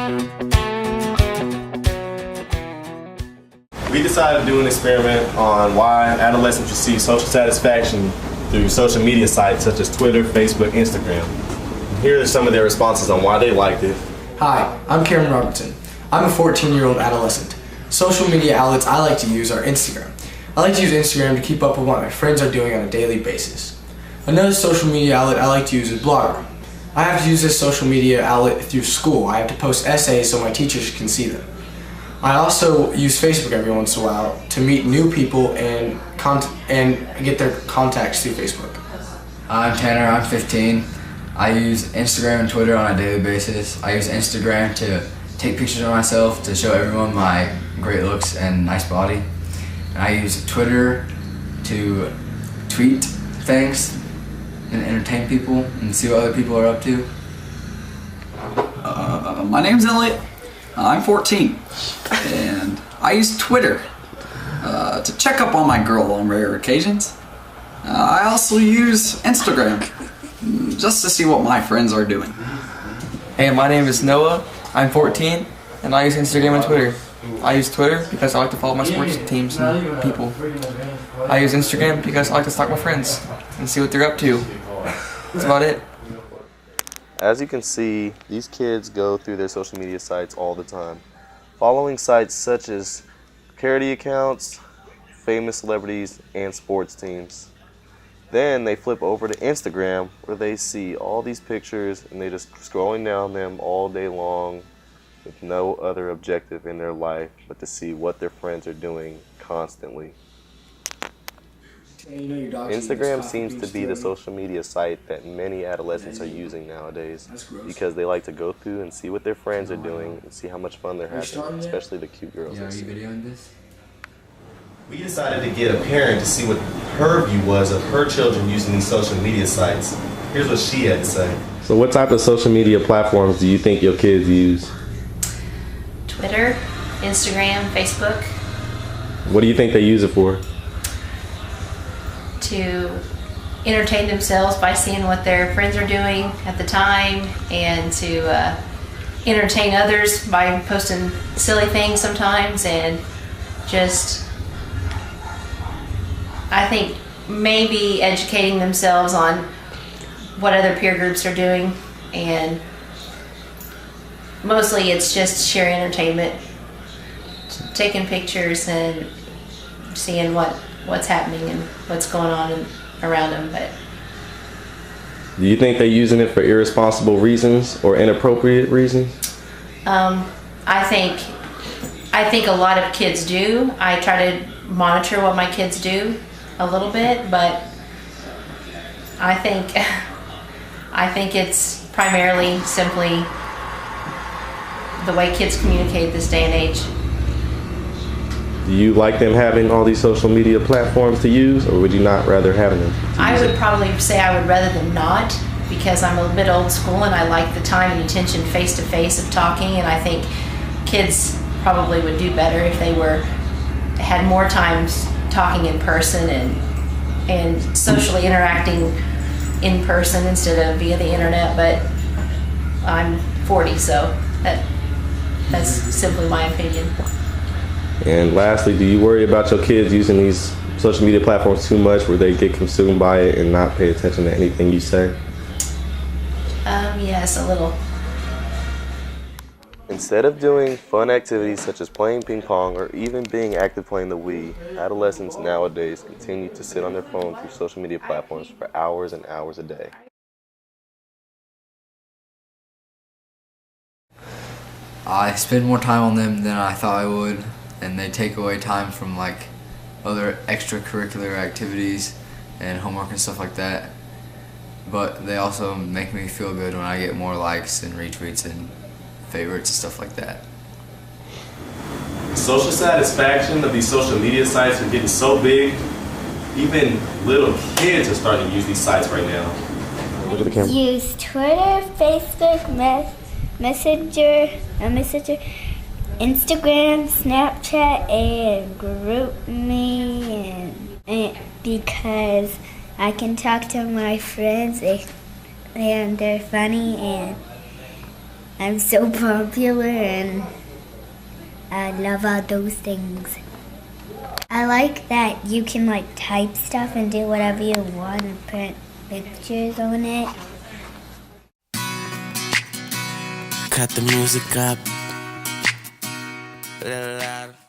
We decided to do an experiment on why adolescents receive social satisfaction through social media sites such as Twitter, Facebook, Instagram. Here are some of their responses on why they liked it. Hi, I'm Cameron Robertson. I'm a 14-year-old adolescent. Social media outlets I like to use are Instagram. I like to use Instagram to keep up with what my friends are doing on a daily basis. Another social media outlet I like to use is Blogger. I have to use this social media outlet through school. I have to post essays so my teachers can see them. I also use Facebook every once in a while to meet new people and get their contacts through Facebook. I'm Tanner, I'm 15. I use Instagram and Twitter on a daily basis. I use Instagram to take pictures of myself to show everyone my great looks and nice body. And I use Twitter to tweet things and entertain people and see what other people are up to. My name's Elliot. I'm 14, and I use Twitter to check up on my girl on rare occasions. I also use Instagram just to see what my friends are doing. Hey, my name is Noah. I'm 14, and I use Instagram and Twitter. I use Twitter because I like to follow my sports teams and people. I use Instagram because I like to stalk my friends and see what they're up to. That's about it. As you can see, these kids go through their social media sites all the time, following sites such as charity accounts, famous celebrities, and sports teams. Then they flip over to Instagram where they see all these pictures and they just scrolling down them all day long with no other objective in their life but to see what their friends are doing constantly. Instagram seems to be the social media site that many adolescents are using nowadays because they like to go through and see what their friends are doing and see how much fun they're having, especially the cute girls. Are you videoing this? We decided to get a parent to see what her view was of her children using these social media sites. Here's what she had to say. So what type of social media platforms do you think your kids use? Twitter, Instagram, Facebook. What do you think they use it for? To entertain themselves by seeing what their friends are doing at the time, and to entertain others by posting silly things sometimes, and just, I think, maybe educating themselves on what other peer groups are doing, and mostly it's just sharing entertainment, taking pictures and seeing what's happening and what's going on around them. But do you think they're using it for irresponsible reasons or inappropriate reasons? I think a lot of kids do. I try to monitor what my kids do a little bit, but I think it's primarily simply the way kids communicate this day and age. Do you like them having all these social media platforms to use, or would you not rather have them? I would probably say I would rather than not, because I'm a bit old school and I like the time and attention face to face of talking, and I think kids probably would do better if they had more times talking in person and socially interacting in person instead of via the internet. But I'm 40, so that's simply my opinion. And lastly, do you worry about your kids using these social media platforms too much where they get consumed by it and not pay attention to anything you say? Yes, a little. Instead of doing fun activities such as playing ping pong or even being active playing the Wii, adolescents nowadays continue to sit on their phone through social media platforms for hours and hours a day. I spend more time on them than I thought I would, and they take away time from like other extracurricular activities and homework and stuff like that. But they also make me feel good when I get more likes and retweets and favorites and stuff like that. Social satisfaction of these social media sites are getting so big, even little kids are starting to use these sites right now. Look at the camera. Use Twitter, Facebook, Messenger, Instagram, Snapchat, and GroupMe, and because I can talk to my friends and they're funny, I'm so popular and I love all those things. I like that you can like type stuff and do whatever you want and print pictures on it. Cut the music up. A little louder.